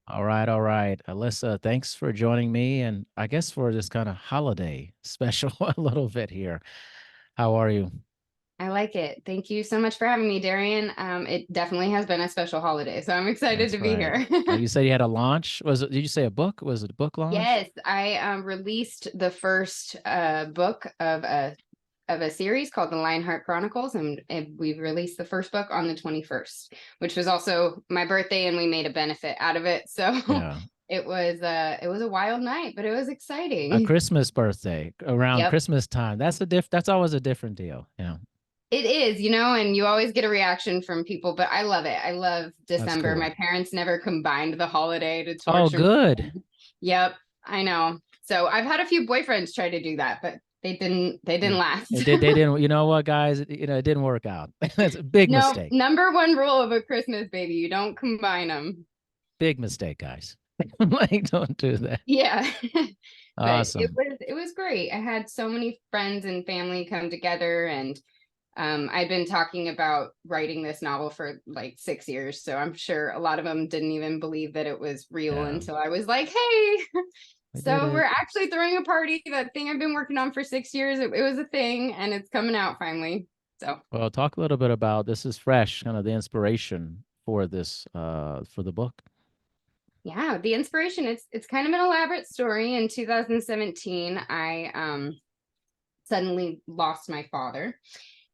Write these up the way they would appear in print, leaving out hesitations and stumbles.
All right, all right. Alyssa, thanks for joining me and I guess for this kind of holiday special a little bit here. How are you? I like it. Thank you so much for having me, Darian. It definitely has been a special holiday, so I'm excited to That's be right. here. You said you had a launch. Did you say a book? Was it a book launch? Yes, I released the first book of a series called the Lionheart Chronicles, and we released the first book on the 21st, which was also my birthday, and we made a benefit out of it. So Yeah. it was a wild night, but it was A exciting. Christmas birthday around Yep. Christmas time. That's always a different deal. It is, and you always get a reaction from people, but I love it. I love That's December. My cool. parents never combined the holiday to Oh, torture good. me. Yep, I know. So I've had a few boyfriends try to do that, but they didn't Mm. last. They didn't, you know what, guys? It didn't work out. That's a big No, mistake. number one rule of a Christmas baby, you don't combine them. Big mistake, guys. Like, don't do that. Yeah. But Awesome. it was great. I had so many friends and family come together, and I'd been talking about writing this novel for like 6 years, so I'm sure a lot of them didn't even believe that it was real Yeah, until I was like, "Hey, we did so we're it. actually throwing a party. That thing I've been working on for 6 years, it was a thing, and it's coming out finally." So Well, talk a little bit about this is fresh, kind of the inspiration for this for the book. yeah, the inspiration, it's kind of an elaborate story. In 2017, I suddenly lost my father,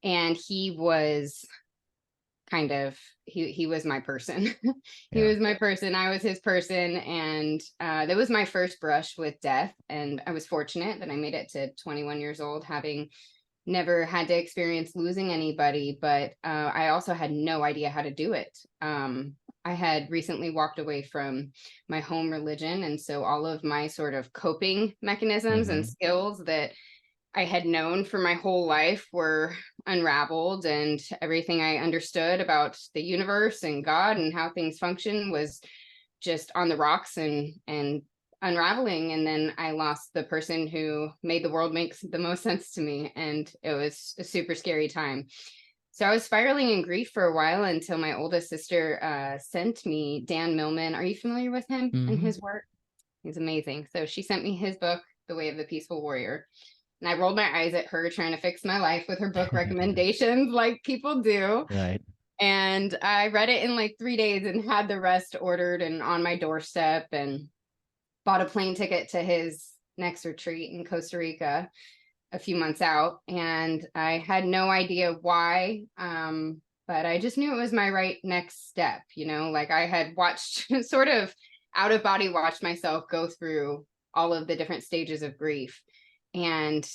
and he was kind of he was my person. He Yeah. was my person, I was his person, and that was my first brush with death, and I was fortunate that I made it to 21 years old having never had to experience losing anybody, but I also had no idea how to do it. I had recently walked away from my home religion, and so all of my sort of coping mechanisms and Hmm. skills that I had known for my whole life were unraveled, and everything I understood about the universe and God and how things function was just on the rocks and unraveling. And then I lost the person who made the world make the most sense to me, and it was a super scary time. So I was spiraling in grief for a while until my oldest sister sent me Dan Millman. Are you familiar with him and Hmm. his work? He's amazing. So she sent me his book, The Way of the Peaceful Warrior, and I rolled my eyes at her trying to fix my life with her book recommendations, like people do. Right. And I read it in like 3 days and had the rest ordered and on my doorstep, and bought a plane ticket to his next retreat in Costa Rica a few months out. And I had no idea why. But I just knew it was my right next step. Like I had watched sort of out of body watched myself go through all of the different stages of grief, and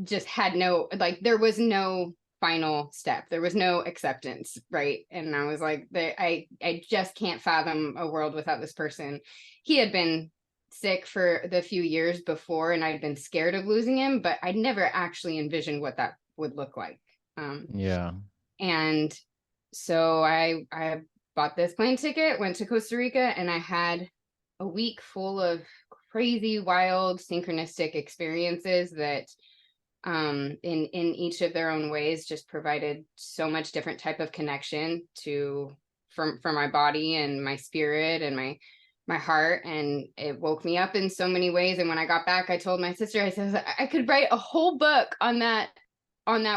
just had no, like, there was no final step, there was no acceptance, right? And I was like, I just can't fathom a world without this person. He had been sick for the few years before, and I'd been scared of losing him, but I'd never actually envisioned what that would look like. Yeah. And so I bought this plane ticket, went to Costa Rica, and I had a week full of crazy, wild, synchronistic experiences that in each of their own ways just provided so much different type of connection to for my body and my spirit and my heart, and it woke me up in so many ways. And when I got back, I told my sister, I said I could write a whole book on that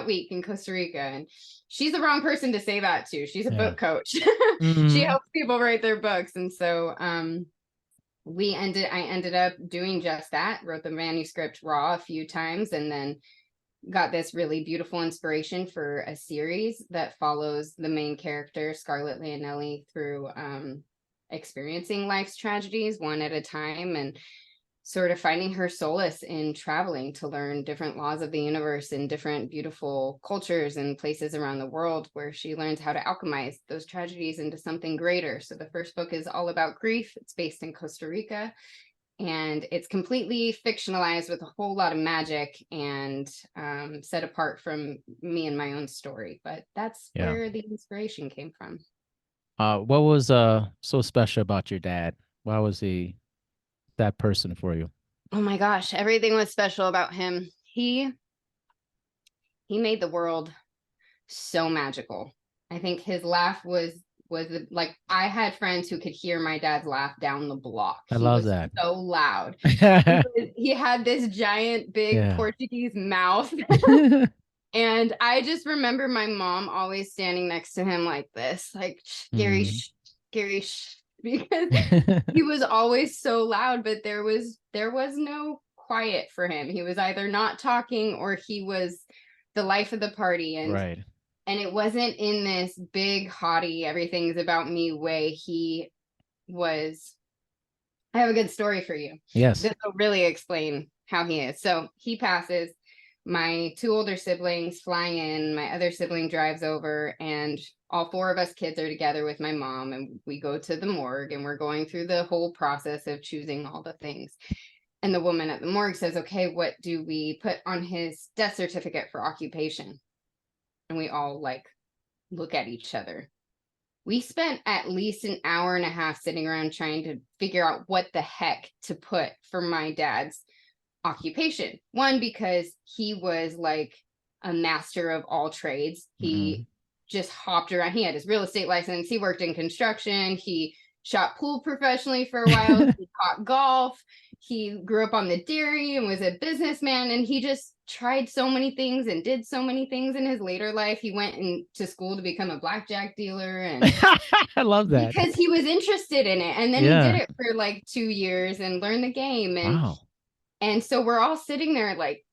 week in Costa Rica. And she's the wrong person to say that to. She's a Yeah. book coach. She Hmm. helps people write their books. And so I ended up doing just that, wrote the manuscript raw a few times, and then got this really beautiful inspiration for a series that follows the main character, Scarlett Leonelli, through experiencing life's tragedies one at a time, and sort of finding her solace in traveling to learn different laws of the universe in different beautiful cultures and places around the world, where she learns how to alchemize those tragedies into something greater. So the first book is all about grief. It's based in Costa Rica, and it's completely fictionalized with a whole lot of magic, and set apart from me and my own story. But that's Yeah. where the inspiration came from. What was so special about your dad? Why was he that person for you? Oh my gosh, everything was special about him. He made the world so magical. I think his laugh was was like, I had friends who could hear my dad's laugh down the block. I He love was that. so loud. He had this giant, big Yeah. Portuguese mouth. And I just remember my mom always standing next to him like this, like, scary, Mhm. scary, because he was always so loud, but there was no quiet for him. He was either not talking or he was the life of the party. Right. And it wasn't in this big haughty everything's about me way. He was, I have a good story for you. Yes. This will really explain how he is. So he passes. My two older siblings fly in. My other sibling drives over, and all four of us kids are together with my mom. And we go to the morgue, and we're going through the whole process of choosing all the things. And the woman at the morgue says, "Okay, what do we put on his death certificate for occupation?" And we all like look at each other. We spent at least an hour and a half sitting around trying to figure out what the heck to put for my dad's occupation. One, because he was like a master of all trades. Mhm. He just hopped around. He had his real estate license. He worked in construction. He shot pool professionally for a while. He taught golf. He grew up on the dairy and was a businessman. And he just tried so many things and did so many things in his later life. He went to school to become a blackjack dealer, and I love that. because he was interested in it. And then he did Yeah. it for like 2 years and learned the game. Wow. And so we're all sitting there like,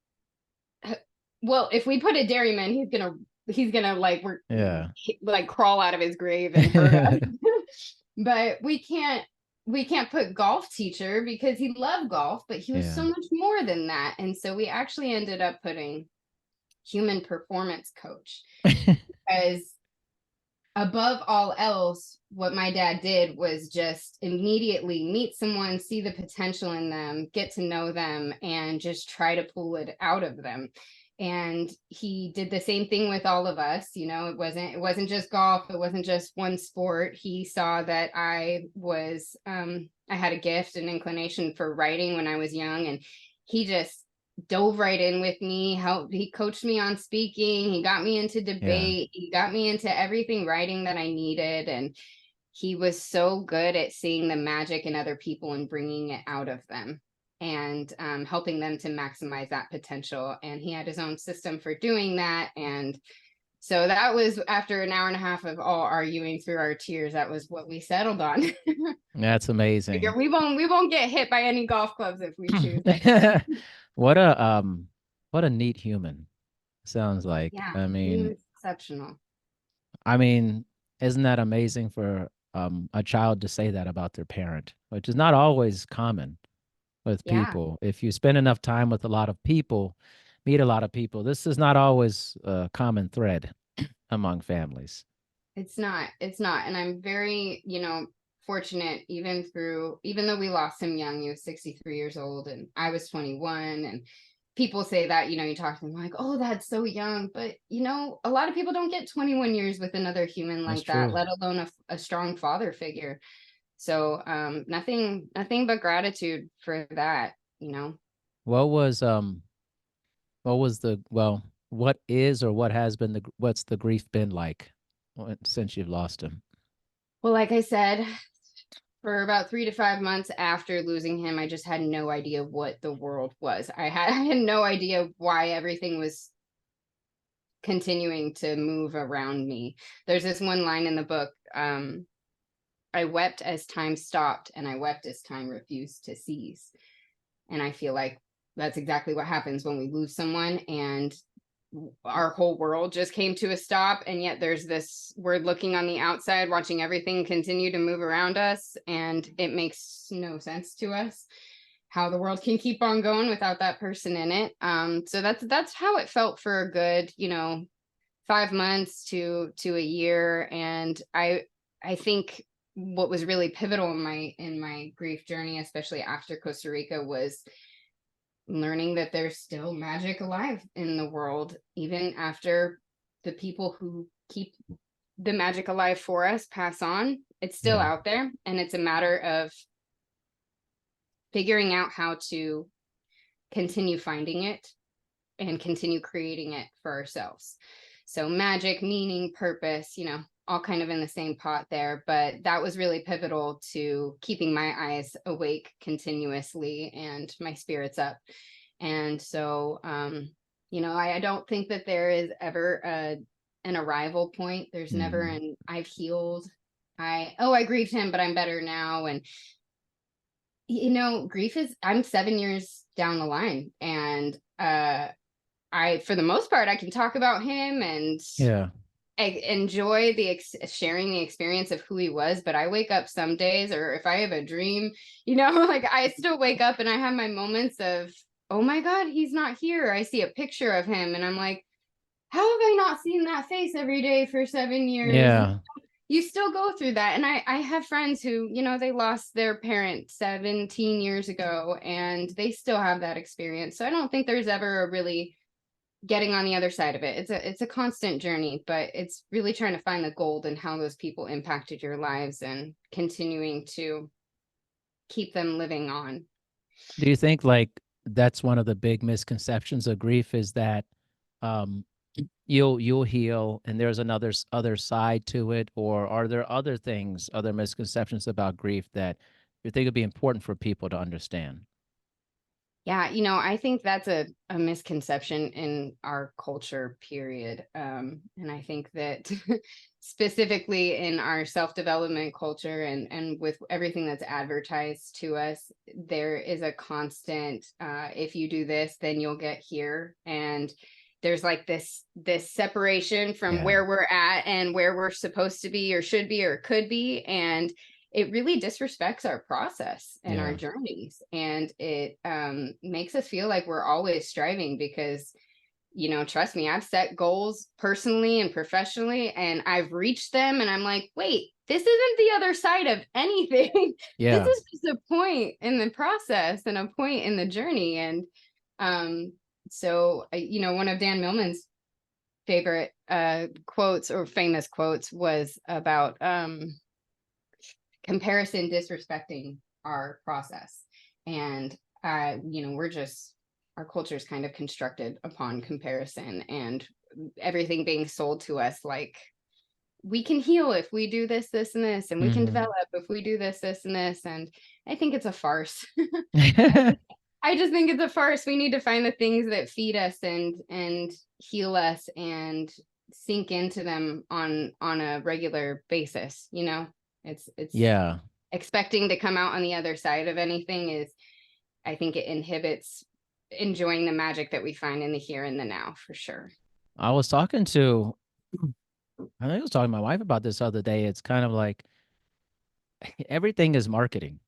well, if we put a dairyman, he's gonna like, we're Yeah. like crawl out of his grave and hurt us. But we can't put golf teacher because he loved golf, but he was so Yeah. much more than that. And so we actually ended up putting human performance coach, as above all else, what my dad did was just immediately meet someone, see the potential in them, get to know them, and just try to pull it out of them. And he did the same thing with all of us. It wasn't just golf, it wasn't just one sport. He saw that I had a gift and inclination for writing when I was young, and he just dove right in with me. He coached me on speaking, he got me into Yeah. debate, he got me into everything writing that I needed. And he was so good at seeing the magic in other people and bringing it out of them, and helping them to maximize that potential. And he had his own system for doing that. And so that was, after an hour and a half of all arguing through our tears, that was what we settled on. That's amazing. We won't get hit by any golf clubs if we choose it. What a neat human. Sounds like. Yeah, I he mean, was exceptional. I mean, isn't that amazing for a child to say that about their parent, which is not always common with Yeah, people. If you spend enough time with a lot of people, meet a lot of people, this is not always a common thread among families. it's not. And I'm very, fortunate, even though we lost him young. He was 63 years old and I was 21. And people say that, you talk to them like, oh, that's so young. But, a lot of people don't get 21 years with another human That's like that, true. let alone a strong father figure. So nothing but gratitude for that. What was what is or what has been what's the grief been like since you've lost him? Well, like I said, for about 3 to 5 months after losing him, I just had no idea what the world was. I had no idea why everything was continuing to move around me. There's this one line in the book. I wept as time stopped, and I wept as time refused to cease. And I feel like that's exactly what happens when we lose someone, and our whole world just came to a stop. And yet we're looking on the outside, watching everything continue to move around us, and it makes no sense to us how the world can keep on going without that person in it. So that's how it felt for a good 5 months to a year. And I think what was really pivotal in my grief journey, especially after Costa Rica, was learning that there's still magic alive in the world, even after the people who keep the magic alive for us pass on. It's still Yeah. out there, and it's a matter of figuring out how to continue finding it and continue creating it for ourselves. So magic, meaning, purpose, all kind of in the same pot there, but that was really pivotal to keeping my eyes awake continuously and my spirits up. And so, I don't think that there is ever an arrival point. There's never an I've healed. I grieved him, but I'm better now. And grief is, I'm 7 years down the line, and for the most part, I can talk about him and Yeah. I enjoy sharing the experience of who he was. But I wake up some days, or if I have a dream, like I still wake up and I have my moments of, oh my God, he's not here. I see a picture of him and I'm like, how have I not seen that face every day for 7 years? Yeah. You still go through that. And I have friends who, they lost their parent 17 years ago and they still have that experience. So I don't think there's ever a really getting on the other side of it. It's a constant journey, but it's really trying to find the gold and how those people impacted your lives and continuing to keep them living on. Do you think like that's one of the big misconceptions of grief is that um you'll heal and there's other side to it, or are there other things, other misconceptions about grief that you think would be important for people to understand? Yeah, I think that's a misconception in our culture, period. And I think that specifically in our self-development culture and with everything that's advertised to us, there is a constant, if you do this, then you'll get here. And there's like this separation from Yeah. where we're at and where we're supposed to be or should be or could be. And it really disrespects our process and our Yeah. journeys. And it makes us feel like we're always striving because, trust me, I've set goals personally and professionally and I've reached them. And I'm like, wait, this isn't the other side of anything. This Yeah. is just a point in the process and a point in the journey. And one of Dan Millman's favorite quotes or famous quotes was about comparison disrespecting our process. And our culture is kind of constructed upon comparison and everything being sold to us like we can heal if we do this, this, and this, and we can Hmm. develop if we do this, this, and this. And I think it's a farce. I just think it's a farce. We need to find the things that feed us and heal us and sink into them on a regular basis. It's Yeah. expecting to come out on the other side of anything is, I think it inhibits enjoying the magic that we find in the here and the now, for sure. I was talking to I think I was talking to my wife about this the other day. It's kind of like everything is marketing.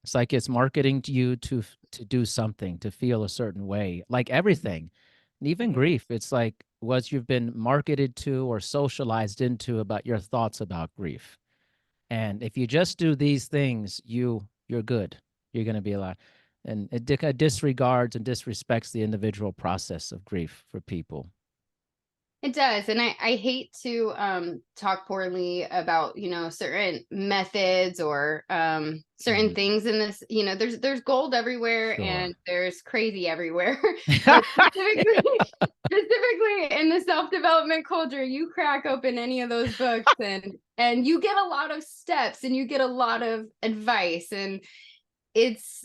It's like it's marketing to you to do something, to feel a certain way, like everything. And even Mhm. grief, it's like what you've been marketed to or socialized into about your thoughts about grief. And if you just do these things, you're good. You're going to be alive. And it disregards and disrespects the individual process of grief for people. It does. And I hate to talk poorly about, certain methods or certain Mhm. things in this, there's gold everywhere Sure. and there's crazy everywhere. But specifically in the self-development culture, you crack open any of those books and you get a lot of steps and you get a lot of advice. And it's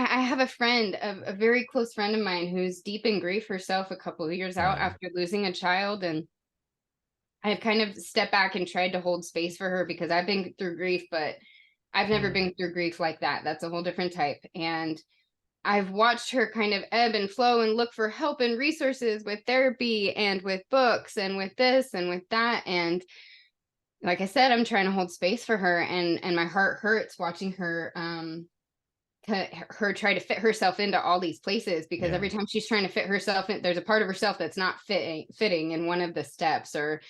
I have a friend, a very close friend of mine who's deep in grief herself a couple of years out Yeah. after losing a child. And I've kind of stepped back and tried to hold space for her because I've been through grief, but I've never Yeah. been through grief like that. That's a whole different type. And I've watched her kind of ebb and flow and look for help and resources with therapy and with books and with this and with that. And like I said, I'm trying to hold space for her, and my heart hurts watching her try to fit herself into all these places because Yeah. every time she's trying to fit herself in, there's a part of herself that's not fitting in one of the steps or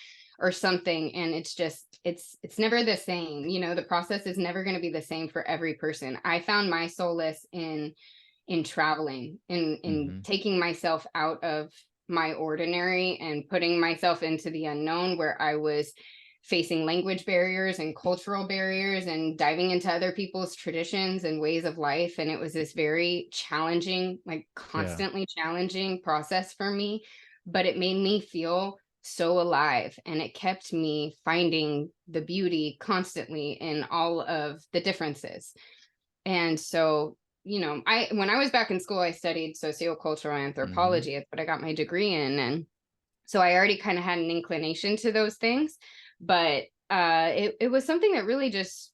something. And it's never the same. The process is never going to be the same for every person. I found my solace in traveling, in Hmm. taking myself out of my ordinary and putting myself into the unknown, where I was facing language barriers and cultural barriers and diving into other people's traditions and ways of life. And it was this very challenging, like Yeah. constantly challenging process for me, but it made me feel so alive, and it kept me finding the beauty constantly in all of the differences. And so, when I was back in school, I studied sociocultural Mm-hmm. anthropology. That's what I got my degree in. And so I already kind of had an inclination to those things, but it was something that really just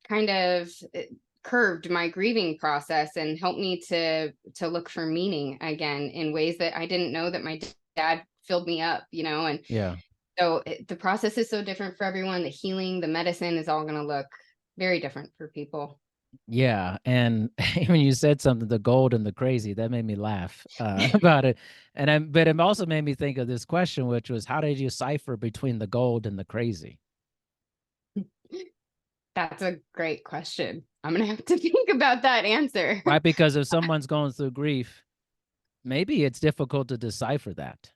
kind of curved my grieving process and helped me to look for meaning again in ways that I didn't know that my dad filled me up, and Yeah. so the process is so different for everyone. The healing, the medicine is all going to look very different for people. Yeah, and when you said something, the gold and the crazy, that made me laugh about it, but it also made me think of this question, which was, how did you cipher between the gold and the crazy? That's a great question. I'm going to have to think about that answer. Right? Because if someone's going through grief, maybe it's difficult to decipher that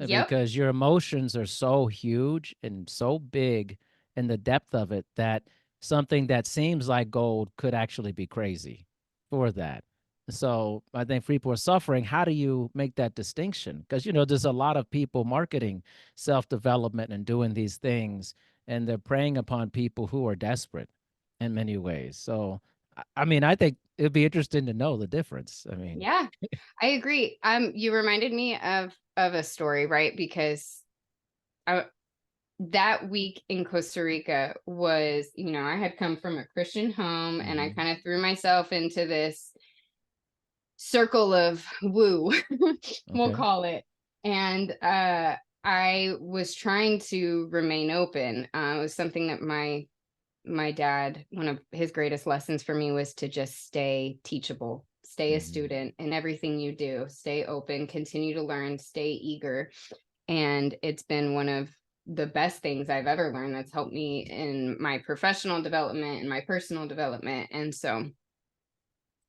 Yep. because your emotions are so huge and so big in the depth of it that something that seems like gold could actually be crazy for that. So I think for people who are suffering, how do you make that distinction? Because, there's a lot of people marketing self-development and doing these things, and they're preying upon people who are desperate in many ways. So, I mean, I think it'd be interesting to know the difference. I mean, Yeah, I agree. You reminded me of a story, right? Because I, that week in Costa Rica was, I had come from a Christian home, and I mhm, kind of threw myself into this circle of woo, we'll okay. call it. And I was trying to remain open. It was something that my dad, one of his greatest lessons for me was to just stay teachable, stay a Mhm. student in everything you do, stay open, continue to learn, stay eager. And it's been one of the best things I've ever learned that's helped me in my professional development and my personal development. And so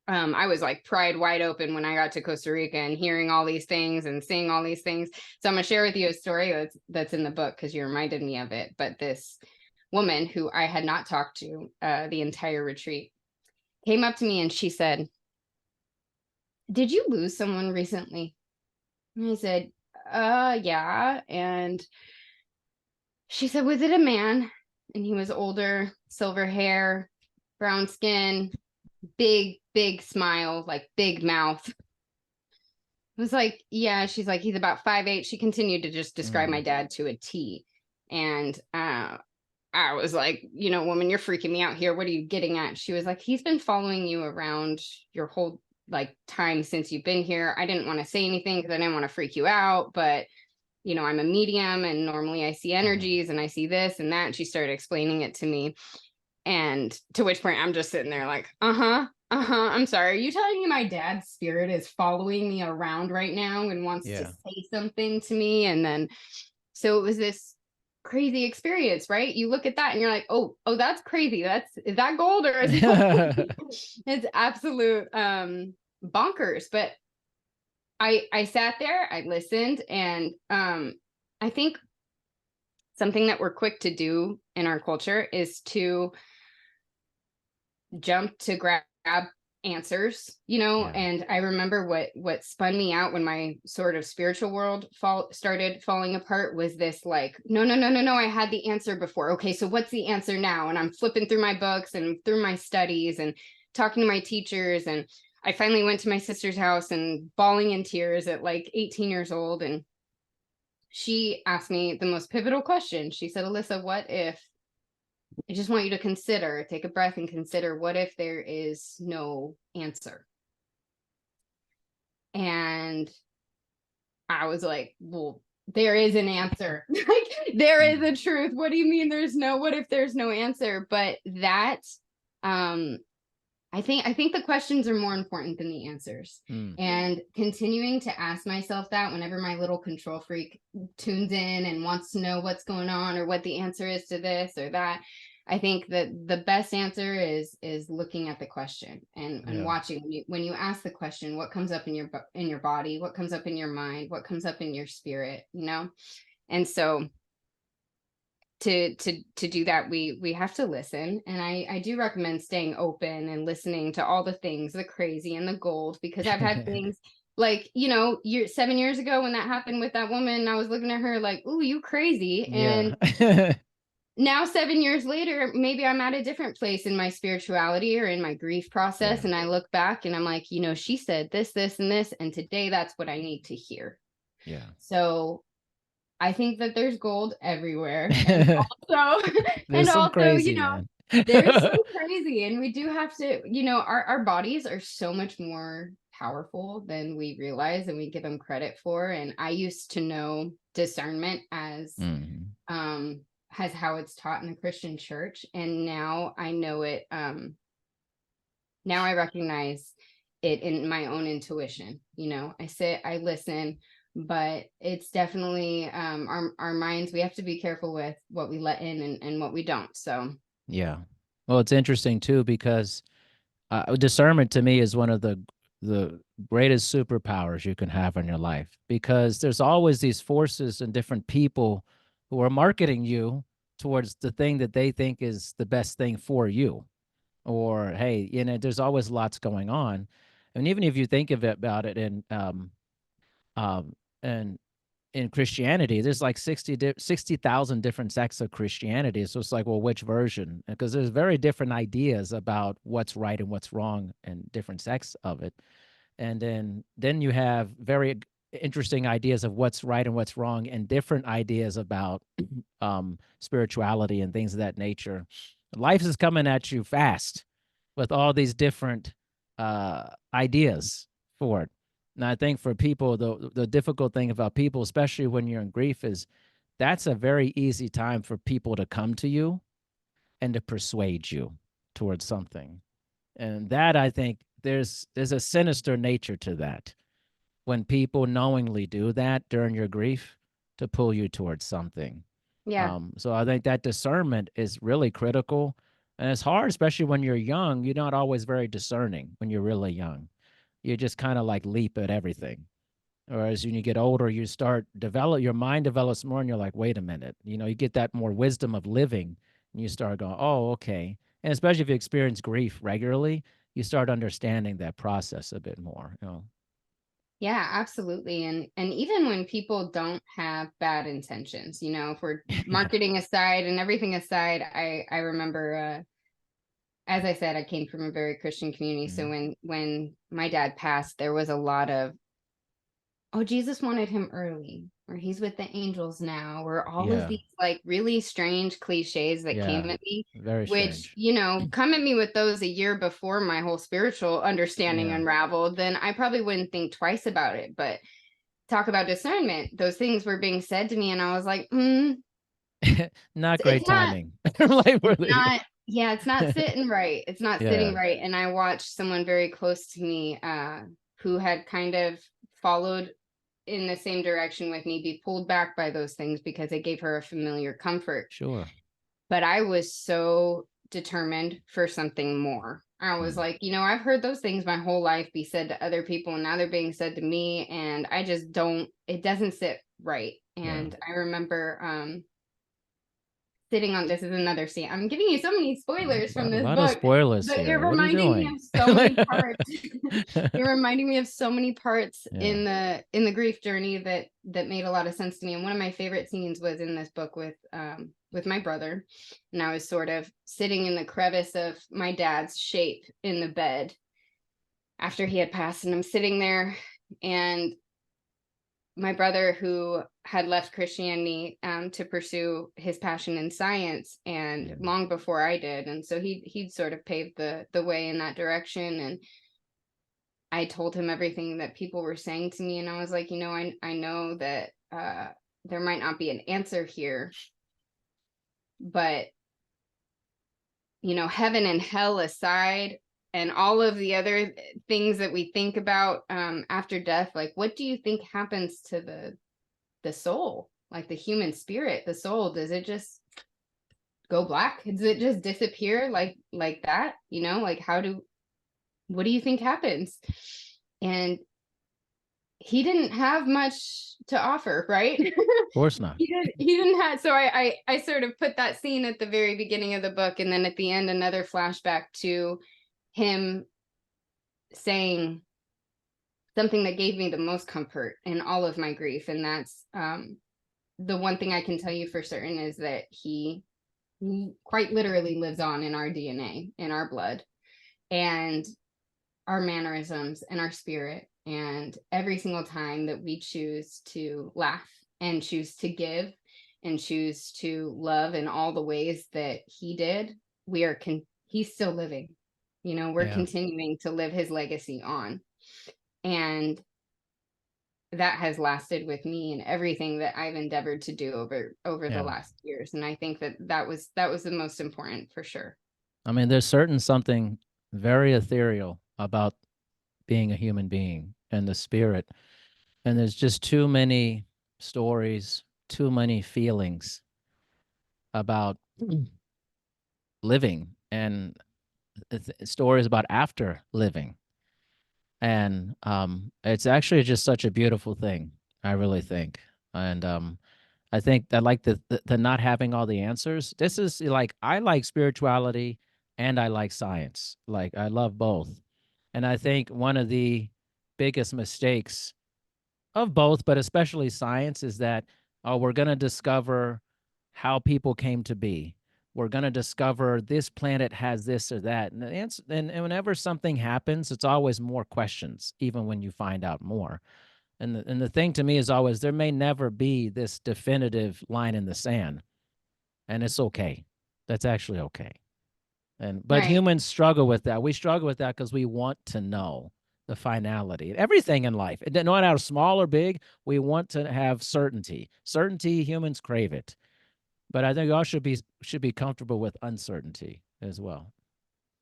I was like pride wide open when I got to Costa Rica and hearing all these things and seeing all these things. So I'm gonna share with you a story that's in the book because you reminded me of it. But this woman who I had not talked to the entire retreat came up to me and she said, "Did you lose someone recently?" And I said, yeah." And she said, "Was it a man?" And he was older, silver hair, brown skin, big smile, like big mouth. I was like, "Yeah." She's like, "He's about 5'8". She continued to just describe my Mm. dad to a T. And I was like, "Woman, you're freaking me out here. What are you getting at?" She was like, "He's been following you around your whole like time since you've been here." I didn't want to say anything because I didn't want to freak you out, but I'm a medium and normally I see Mhm. energies and I see this and that. And she started explaining it to me. And to which point I'm just sitting there like, uh-huh, uh-huh. I'm sorry. Are you telling me my dad's spirit is following me around right now and wants to Yeah. say something to me? And then so it was this crazy experience, right? You look at that and you're like, oh, that's crazy. Is that gold or is that it's absolute bonkers. But I sat there, I listened, and I think something that we're quick to do in our culture is to jump to grab answers, Yeah. and I remember what spun me out when my sort of spiritual world started falling apart was this like, no, no, no, no, no, I had the answer before. Okay, so what's the answer now? And I'm flipping through my books and through my studies and talking to my teachers, and I finally went to my sister's house and bawling in tears at like 18 years old, and she asked me the most pivotal question. She said, "Alyssa, what if, I just want you to consider, take a breath and consider, what if there is no answer?" And I was like, "Well, there is an answer." Like, there is a Mm. truth. What do you mean what if there's no answer? But that, um, I think the questions are more important than the answers. Mm. And continuing to ask myself that whenever my little control freak tunes in and wants to know what's going on or what the answer is to this or that, I think that the best answer is looking at the question and Yeah. watching when you ask the question, what comes up in your body, what comes up in your mind, what comes up in your spirit, And so to do that, we have to listen, and I do recommend staying open and listening to all the things, the crazy and the gold, because I've had things Like, you know, 7 years ago when that happened with that woman, I was looking at her like, ooh, you crazy. And Yeah. now 7 years later, maybe I'm at a different place in my spirituality or in my grief process. Yeah. And I look back and I'm like, you know, she said this, this, and this. And today that's what I need to hear. Yeah. So I think that there's gold everywhere. And also, and There's some also, you crazy, know, man. there's some crazy. And we do have to, you know, our bodies are so much more powerful than we realize and we give them credit for. And I used to know discernment Mhm. as how it's taught in the Christian church. And now I know it, now I recognize it in my own intuition. You know, I sit, I listen, but it's definitely our minds. We have to be careful with what we let in and what we don't. So Yeah. Well, it's interesting too because discernment to me is one of the greatest superpowers you can have in your life because there's always these forces and different people who are marketing you towards the thing that they think is the best thing for you. Or hey, you know, there's always lots going on, and even if you think of it about it um, and in Christianity, there's like 60,000 different sects of Christianity. So it's like, well, which version? Because there's very different ideas about what's right and what's wrong and different sects of it. And then you have very interesting ideas of what's right and what's wrong and different ideas about spirituality and things of that nature. Life is coming at you fast with all these different ideas for it. And I think for people, the difficult thing about people, especially when you're in grief, is that's a very easy time for people to come to you and to persuade you towards something. And that I think there's a sinister nature to that when people knowingly do that during your grief to pull you towards something. yeah, So I think that discernment is really critical. And it's hard, especially when you're young. You're not always very discerning when you're really young. You just kind of like leap at everything. Whereas when you get older, you start your mind develops more and you're like, wait a minute, you know, you get that more wisdom of living and you start going, oh, okay. And especially if you experience grief regularly, you start understanding that process a bit more, you know. yeah, absolutely. And even when people don't have bad intentions, you know, for Yeah. marketing aside and everything aside, I remember as I said, I came from a very Christian community. So Mhm. when my dad passed, there was a lot of, oh, Jesus wanted him early, or he's with the angels now, or all of Yeah. these like really strange cliches that came Yeah. at me, Very which, strange. you know, come at me with those a year before my whole spiritual understanding Yeah. unraveled, then I probably wouldn't think twice about it. But talk about discernment, those things were being said to me, and I was like, Not it's great not, timing. Like, it's really. not, yeah, it's not sitting right. It's not sitting Yeah. right. And I watched someone very close to me who had kind of followed in the same direction with me be pulled back by those things because they gave her a familiar comfort. Sure. But I was so determined for something more. I was Mm. like, you know, I've heard those things my whole life be said to other people, and now they're being said to me. And I just don't, it doesn't sit right. Yeah. And I remember sitting on, this is another scene. I'm giving you so many spoilers from A this lot of book, spoilers but you're here. What are you reminding me doing? of so Like, many parts. You're reminding me of so many parts yeah. in the grief journey that made a lot of sense to me. And one of my favorite scenes was in this book with my brother, and I was sort of sitting in the crevice of my dad's shape in the bed after he had passed, and I'm sitting there, and my brother, who had left Christianity to pursue his passion in science, and Yeah. long before I did, and so he'd sort of paved the way in that direction. And I told him everything that people were saying to me, and I was like, you know, I know that there might not be an answer here, but you know, heaven and hell aside, and all of the other things that we think about after death, like, what do you think happens to the soul, like the human spirit, the soul? Does it just go black? Does it just disappear like that? You know, like what do you think happens? And he didn't have much to offer, right? Of course not. He didn't have, so I sort of put that scene at the very beginning of the book, and then at the end another flashback to him saying, something that gave me the most comfort in all of my grief. And that's the one thing I can tell you for certain is that he quite literally lives on in our DNA, in our blood, and our mannerisms and our spirit. And every single time that we choose to laugh and choose to give and choose to love in all the ways that he did, he's still living. You know, we're Yeah. continuing to live his legacy on. And that has lasted with me and everything that I've endeavored to do over the Yeah. last years. And I think that was the most important for sure. I mean, there's certain something very ethereal about being a human being and the spirit. And there's just too many stories, too many feelings about living and stories about after living. And it's actually just such a beautiful thing, I really think. And I think I like the not having all the answers. This is like I like spirituality and I like science. Like I love both. And I think one of the biggest mistakes of both, but especially science, is that we're going to discover how people came to be. We're going to discover this planet has this or that. And, the answer, and whenever something happens, it's always more questions, even when you find out more. And the thing to me is always there may never be this definitive line in the sand, and it's okay. That's actually okay. But Right. humans struggle with that. We struggle with that because we want to know the finality. Everything in life, no matter how small or big, we want to have certainty. Certainty, humans crave it. But I think we all should be comfortable with uncertainty as well.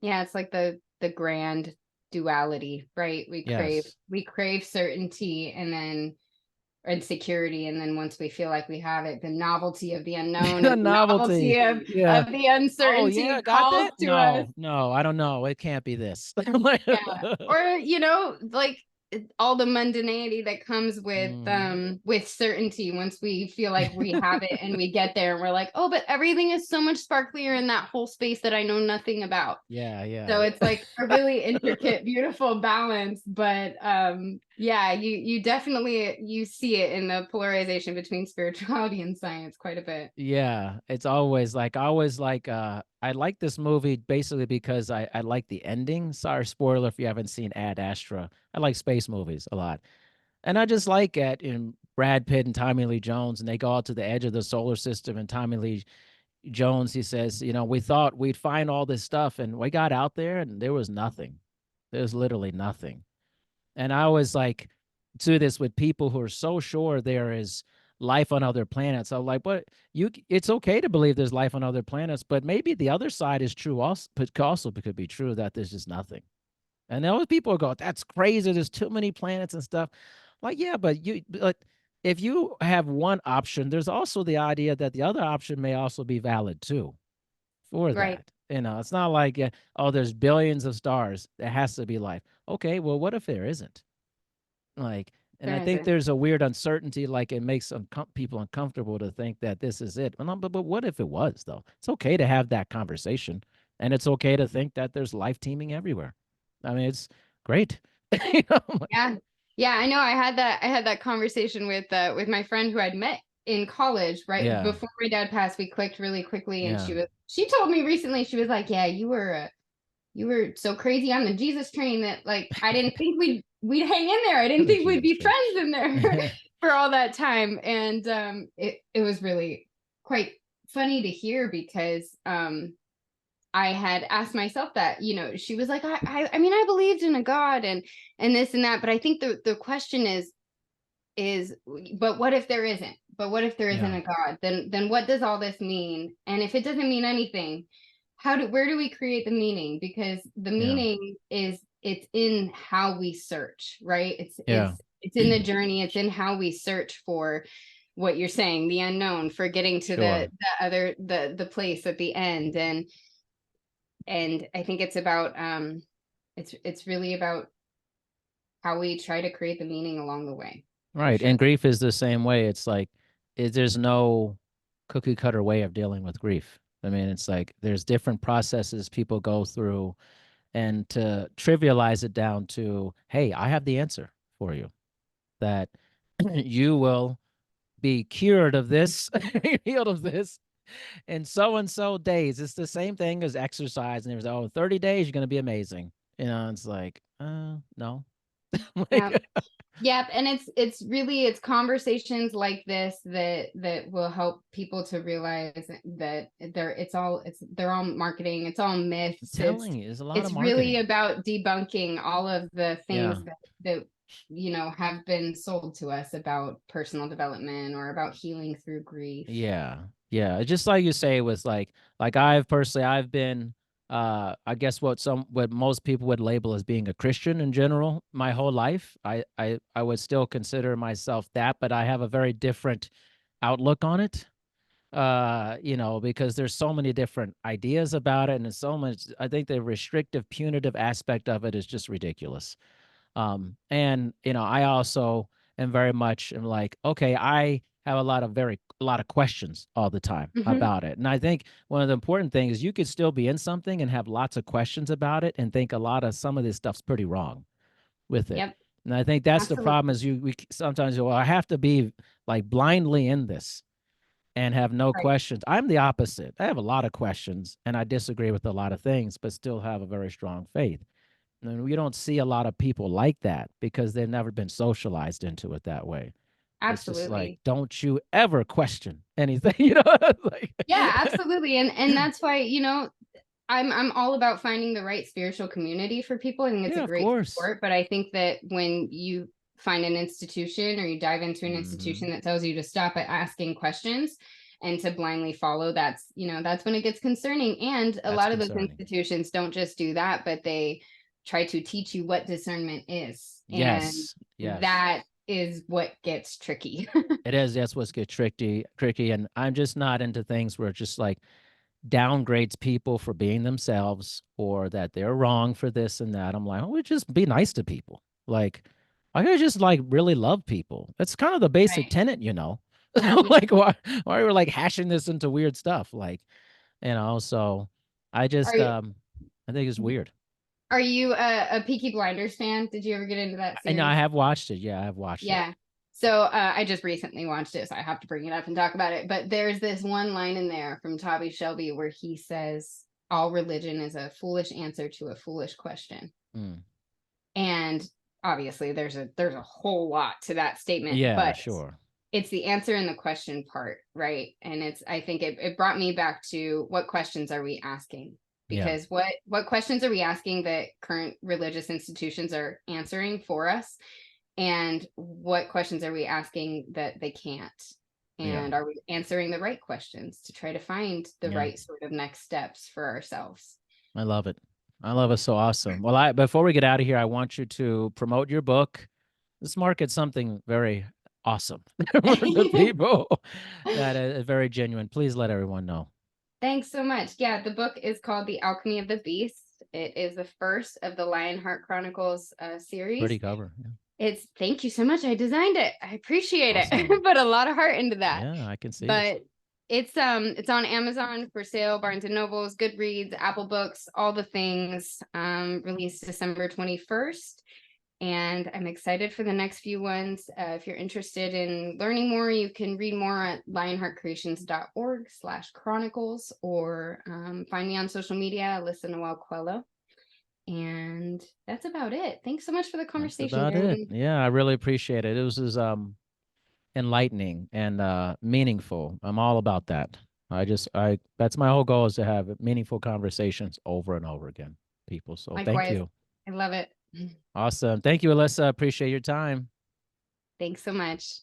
Yeah, it's like the grand duality, right? We crave Yes. we crave certainty and security, and then once we feel like we have it, the novelty of the unknown The and the novelty. novelty of Yeah. of the Oh yeah, uncertainty got calls that? to us. No, I don't know. It can't be this. Yeah. Or, like all the mundanity that comes Mm, with certainty once we feel like we have it and we get there and we're like, "Oh, but everything is so much sparklier in that whole space that I know nothing about." yeah, So yeah. it's like a really intricate, beautiful balance. But yeah, you definitely you see it in the polarization between spirituality and science quite a bit. Yeah, it's always like I like this movie basically because I like the ending. Sorry, spoiler if you haven't seen Ad Astra. I like space movies a lot. And I just like it in Brad Pitt and Tommy Lee Jones, and they go out to the edge of the solar system, and Tommy Lee Jones, he says, we thought we'd find all this stuff, and we got out there and there was nothing. There was literally nothing. And I always like do this with people who are so sure there is life on other planets. I'm like, but it's okay to believe there's life on other planets, but maybe the other side is true also, but also could be true that there's just nothing. And those people go, that's crazy. There's too many planets and stuff. Like, yeah, but if you have one option, there's also the idea that the other option may also be valid too for Right. that. It's not like, oh, there's billions of stars. There has to be life. Okay, well, what if there isn't? Like, and I There think isn't. there's a weird uncertainty, like it makes people uncomfortable to think that this is it. But what if it was, though? It's okay to have that conversation, and it's okay to think that there's life teeming everywhere. I mean, it's great. you know? Yeah. Yeah, I know. I had that conversation with my friend who I'd met in college right Yeah, before my dad passed. We clicked really quickly, and yeah. she told me recently, she was like, "Yeah, you were so crazy on the Jesus train that like I didn't think we'd hang in there. I didn't The think we'd Jesus be train. friends in there for all that time." And it was really quite funny to hear because I had asked myself that, she was like, I mean, I believed in a God and this and that, but I think the question is, but what if there isn't? But what if there isn't Yeah, a God? Then what does all this mean? And if it doesn't mean anything, where do we create the meaning? Because the yeah, meaning it's in how we search, right? It's yeah. it's it's in the journey, it's in how we search for what you're saying, the unknown, for getting to Sure. the place at the end. And I think it's really about how we try to create the meaning along the way, for Right. sure. And grief is the same way. It's like there's no cookie cutter way of dealing with grief. I mean, it's like there's different processes people go through, and to trivialize it down to, hey, I have the answer for you, that you will be cured of this, healed of this in so and so days. It's the same thing as exercise. And it was, oh, 30 days, you're going to be amazing. It's like, no. Yeah. Like, Yep, and it's really it's conversations like this that will help people to realize that they're all marketing, it's all I'm myths. telling you, there's a lot of It's really marketing. about debunking all of the Yeah. things that have been sold to us about personal development or about healing through grief. Yeah. Yeah. Just like you say, with like I've been, I guess what most people would label as being a Christian in general my whole life. I would still consider myself that, but I have a very different outlook on it. Because there's so many different ideas about it, and there's so much. I think the restrictive, punitive aspect of it is just ridiculous. And I also am very much am like, okay, I have a lot of questions all the time Hmm. about it. And I think one of the important things is you could still be in something and have lots of questions about it and think some of this stuff's pretty wrong with it. Yep, And I think that's the problem absolutely. is we sometimes go, well, I have to be like blindly in this and have no Right. questions. I'm the opposite. I have a lot of questions and I disagree with a lot of things, but still have a very strong faith. And we don't see a lot of people like that because they've never been socialized into it that way. It's just like, Absolutely. don't you ever question anything, like, Yeah, absolutely. And that's why, I'm all about finding the right spiritual community for people. I think it's a yeah, of great course. support, but I think that when you find an institution or you dive into an Hmm. institution that tells you to stop at asking questions and to blindly follow, that's when it gets concerning. And a That's lot of those concerning. institutions don't just do that, but they try to teach you what discernment is. And Yes, yes. that is what gets tricky. It is. That's what's get tricky. And I'm just not into things where it's just like downgrades people for being themselves or that they're wrong for this and that. I'm like, oh, we just be nice to people. Like, I gotta just like really love people. That's kind of the basic Right. tenet. Yeah. Like, why are we like hashing this into weird stuff? Like, so I Are just you I think it's weird. Are you a Peaky Blinders fan? Did you ever get into that I know I series? have watched it. Yeah, I have watched it. Yeah. So I just recently watched it, so I have to bring it up and talk about it. But there's this one line in there from Toby Shelby where he says, "All religion is a foolish answer to a foolish question." Mm. And obviously, there's a whole lot to that statement, Yeah, but sure. it's the answer and the question part, right? And I think it brought me back to what questions are we asking? Yeah, Because what questions are we asking that current religious institutions are answering for us? And what questions are we asking that they can't? yeah, And are we answering the right questions to try to find the yeah. right sort of next steps for ourselves? I love it. I love it. So awesome. Well, I before we get out of here, I want you to promote your book. Let's market something very awesome for the people that is very genuine. Please let everyone know. Thanks so much. Yeah, the book is called The Alchemy of the Beast. It is the first of the Lionheart Chronicles series. Pretty cover. Yeah. Thank you so much. I designed it. I appreciate it. Awesome. Put a lot of heart into that. Yeah, I can see it. But it's on Amazon for sale, Barnes and Nobles, Goodreads, Apple Books, all the things. Released December 21st. And I'm excited for the next few ones. If you're interested in learning more, you can read more at lionheartcreations.org/chronicles or find me on social media, Alyssa Noel Coelho. And that's about it. Thanks so much for the That's conversation, about it. Jeremy. Yeah, I really appreciate it. It was enlightening and meaningful. I'm all about that. I that's my whole goal is to have meaningful conversations over and over again, people. So thank Likewise. you. I love it. Awesome. Thank you, Alyssa. Appreciate your time. Thanks so much.